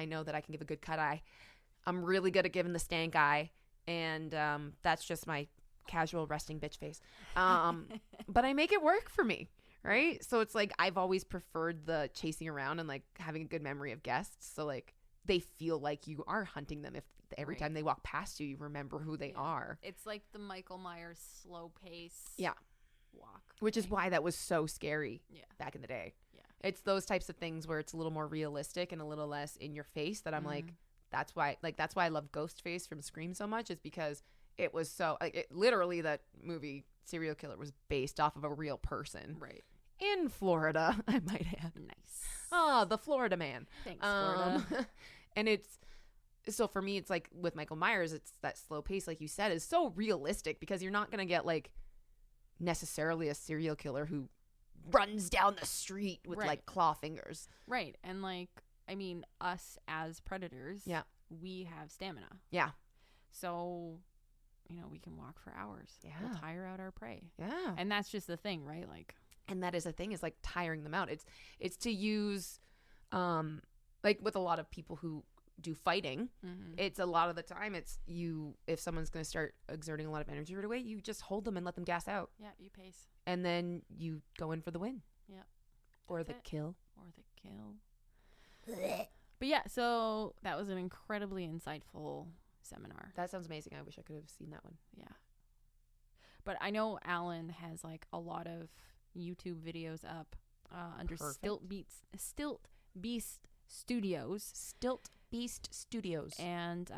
S2: know that I can give a good cut eye. I'm really good at giving the stank eye, and that's just my casual resting bitch face. But I make it work for me. Right? So it's like I've always preferred the chasing around and like having a good memory of guests. So like they feel like you are hunting them if every time they walk past you, you remember who they are.
S1: It's like the Michael Myers slow pace walk.
S2: Which is why that was so scary back in the day.
S1: Yeah.
S2: It's those types of things where it's a little more realistic and a little less in your face that I'm like, that's why I love Ghostface from Scream so much, is because it was so like literally that movie Serial Killer was based off of a real person.
S1: Right.
S2: In Florida, I might add.
S1: Nice.
S2: Oh, the Florida man.
S1: Thanks, Florida.
S2: And it's, so for me, it's like with Michael Myers, it's that slow pace, like you said, is so realistic, because you're not going to get like necessarily a serial killer who runs down the street with like claw fingers. Right.
S1: And like, I mean, us as predators, we have stamina.
S2: Yeah.
S1: So, you know, we can walk for hours.
S2: Yeah.
S1: We'll tire out our prey.
S2: Yeah.
S1: And that's just the thing, right? Like,
S2: and that is the thing, is like tiring them out. It's to use, like with a lot of people who do fighting, it's a lot of the time it's if someone's going to start exerting a lot of energy right away, you just hold them and let them gas out.
S1: Yeah, you pace.
S2: And then you go in for the win.
S1: Yeah.
S2: Or the kill.
S1: But yeah, so that was an incredibly insightful seminar.
S2: That sounds amazing. I wish I could have seen that one.
S1: Yeah. But I know Alan has like a lot of YouTube videos up under Stilt Beast Studios. And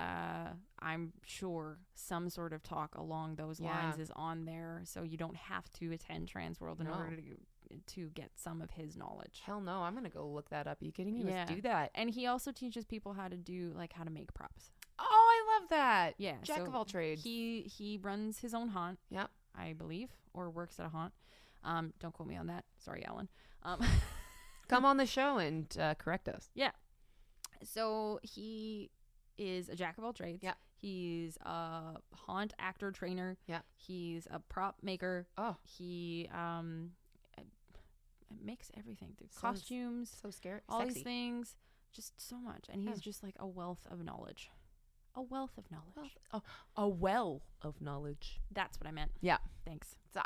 S1: I'm sure some sort of talk along those lines is on there, so you don't have to attend Transworld in order to get some of his knowledge.
S2: Hell no, I'm gonna go look that up. Are you kidding me?
S1: Yeah.
S2: Let's do that.
S1: And he also teaches people how to make props.
S2: Oh, I love that.
S1: Yeah,
S2: Jack of all trades.
S1: He runs his own haunt.
S2: Yep.
S1: I believe, or works at a haunt. Don't quote me on that. Sorry, Alan.
S2: Come on the show and correct us.
S1: Yeah. So he is a jack of all trades.
S2: Yeah.
S1: He's a haunt actor trainer.
S2: Yeah.
S1: He's a prop maker.
S2: Oh.
S1: He makes everything through costumes.
S2: So scary.
S1: All
S2: Sexy.
S1: these things. Just so much. And he's just like a wealth of knowledge. A wealth of knowledge.
S2: A well of knowledge.
S1: That's what I meant.
S2: Yeah.
S1: Thanks.
S2: So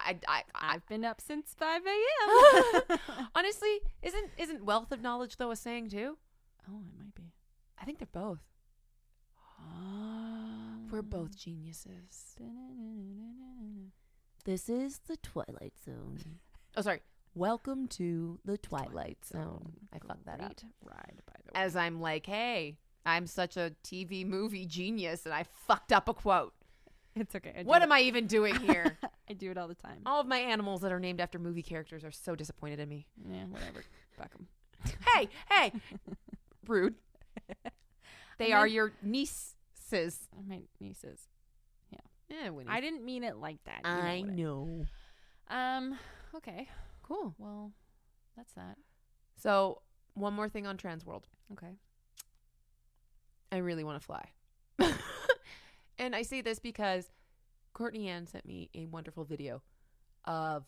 S1: I've been up since 5 a.m.
S2: Honestly, isn't wealth of knowledge though a saying too?
S1: Oh, it might be.
S2: I think they're both. We're both geniuses. This is the Twilight Zone. Oh, sorry. Welcome to the Twilight Zone. I fucked that up.
S1: Great ride, by the way.
S2: As I'm like, hey, I'm such a TV movie genius, and I fucked up a quote.
S1: It's okay.
S2: What am I even doing here?
S1: I do it all the time.
S2: All of my animals that are named after movie characters are so disappointed in me.
S1: Yeah, whatever. Fuck them.
S2: Hey. Rude. They are your nieces.
S1: My nieces.
S2: Yeah,
S1: I didn't mean it like that.
S2: I know.
S1: Okay.
S2: Cool.
S1: Well, that's that.
S2: So, one more thing on Transworld.
S1: Okay.
S2: I really want to fly. And I say this because Courtney Ann sent me a wonderful video of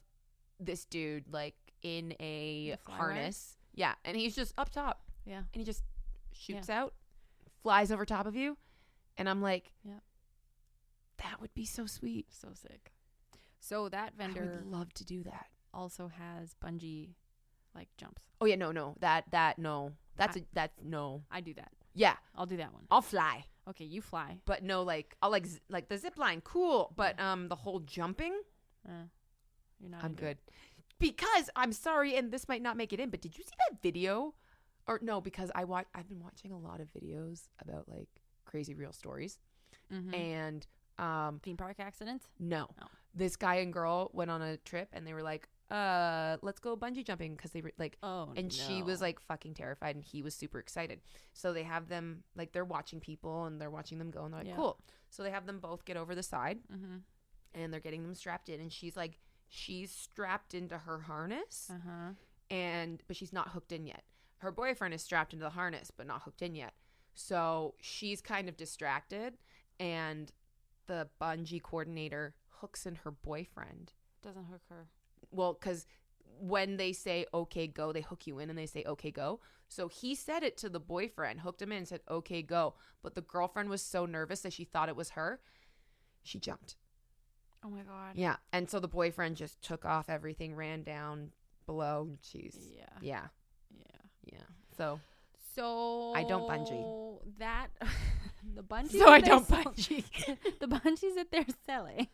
S2: this dude like in a harness. Ride? Yeah. And he's just up top.
S1: Yeah.
S2: And he just shoots out, flies over top of you. And I'm like, that would be so sweet.
S1: So sick. So that vendor.
S2: I would love to do that.
S1: Also has bungee like jumps.
S2: Oh yeah, no. No.
S1: I do that.
S2: Yeah.
S1: I'll do that one.
S2: I'll fly.
S1: Okay, you fly.
S2: But no, like I'll like the zip line, cool. But the whole jumping,
S1: you're not.
S2: I'm good. Because I'm sorry, and this might not make it in, but did you see that video? Or no, because I've been watching a lot of videos about like crazy real stories, and
S1: theme park accidents.
S2: No, this guy and girl went on a trip, and they were like, let's go bungee jumping because they were like, she was like fucking terrified, and he was super excited. So they have them like they're watching people, and they're watching them go, and they're like, cool. So they have them both get over the side, and they're getting them strapped in, and she's strapped into her harness, but she's not hooked in yet. Her boyfriend is strapped into the harness, but not hooked in yet. So she's kind of distracted, and the bungee coordinator hooks in her boyfriend.
S1: Doesn't hook her.
S2: Well, because when they say, okay, go, they hook you in and they say, okay, go. So he said it to the boyfriend, hooked him in and said, okay, go. But the girlfriend was so nervous that she thought it was her. She jumped.
S1: Oh, my God.
S2: Yeah. And so the boyfriend just took off everything, ran down below. Jeez. Yeah. So I don't bungee.
S1: The bungees.
S2: So I don't bungee.
S1: The bungees that they're selling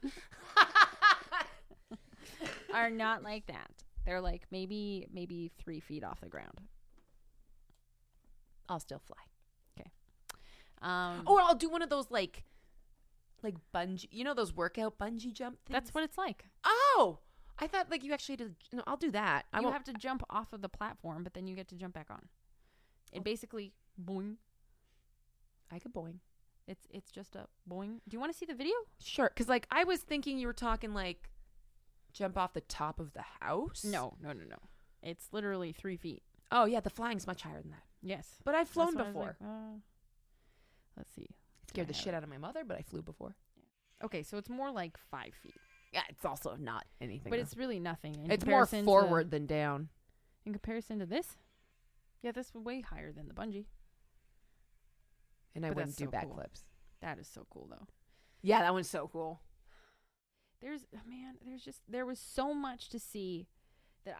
S1: are not like that. They're like maybe 3 feet off the ground.
S2: I'll still fly.
S1: Okay.
S2: Or I'll do one of those like bungee. You know those workout bungee jump things?
S1: That's what it's like.
S2: Oh, I thought like you actually did. No, I'll do that.
S1: You have to jump off of the platform, but then you get to jump back on. It basically boing.
S2: I could boing.
S1: It's just a boing. Do you want to see the video?
S2: Sure. Because like I was thinking you were talking like jump off the top of the house.
S1: No. It's literally 3 feet.
S2: Oh yeah, the flying's much higher than that.
S1: Yes,
S2: but I've flown before.
S1: Let's see.
S2: Scared the shit out of my mother, but I flew before.
S1: Yeah. Okay, so it's more like 5 feet.
S2: Yeah, it's also not anything.
S1: But it's really nothing.
S2: It's more forward than down.
S1: In comparison to this? Yeah, this was way higher than the bungee.
S2: And I wouldn't do backflips. Cool.
S1: That is so cool, though.
S2: Yeah, that one's so cool.
S1: There was so much to see that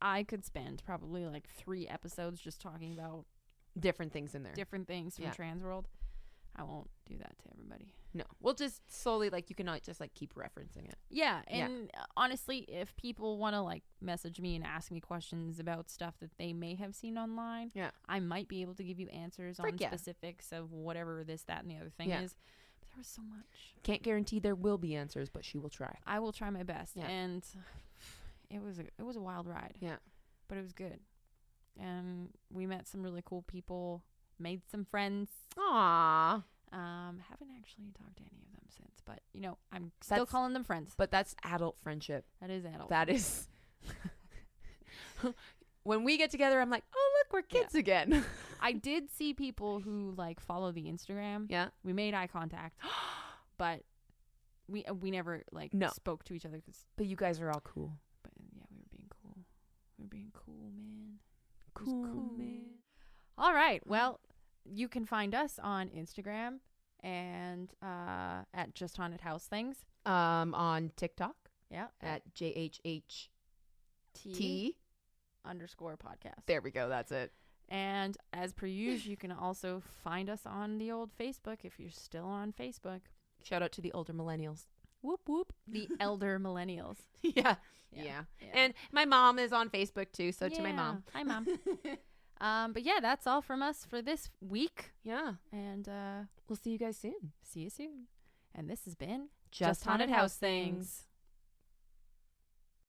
S1: I could spend probably like 3 episodes just talking about
S2: different things in there.
S1: Different things from Transworld. I won't do that to everybody.
S2: No. We'll just slowly, like, you can just, like, keep referencing it.
S1: Yeah. And honestly, if people want to, like, message me and ask me questions about stuff that they may have seen online, I might be able to give you answers on specifics of whatever this, that, and the other thing is. But there was so much.
S2: Can't guarantee there will be answers, but she will try.
S1: I will try my best. Yeah. And it was a wild ride.
S2: Yeah.
S1: But it was good. And we met some really cool people, made some friends.
S2: Aww.
S1: Haven't actually talked to any of them since, but you know, I'm still calling them friends.
S2: But that's adult friendship.
S1: That is adult.
S2: That is. When we get together, I'm like, oh look, we're kids again.
S1: I did see people who like follow the Instagram.
S2: Yeah.
S1: We made eye contact, but we never like spoke to each other.
S2: But you guys are all cool.
S1: But yeah, we were being cool. We were being cool, man.
S2: Cool, man.
S1: All right. Well, you can find us on Instagram and at Just Haunted House Things.
S2: On TikTok.
S1: Yeah.
S2: At JHHT
S1: _podcast.
S2: There we go. That's it.
S1: And as per usual, you can also find us on the old Facebook if you're still on Facebook.
S2: Shout out to the older millennials.
S1: Whoop, whoop. The elder millennials.
S2: Yeah. And my mom is on Facebook too. So to my mom.
S1: Hi, Mom. But yeah, that's all from us for this week.
S2: Yeah.
S1: And
S2: we'll see you guys soon.
S1: See you soon. And this has been
S2: Just Haunted House Things.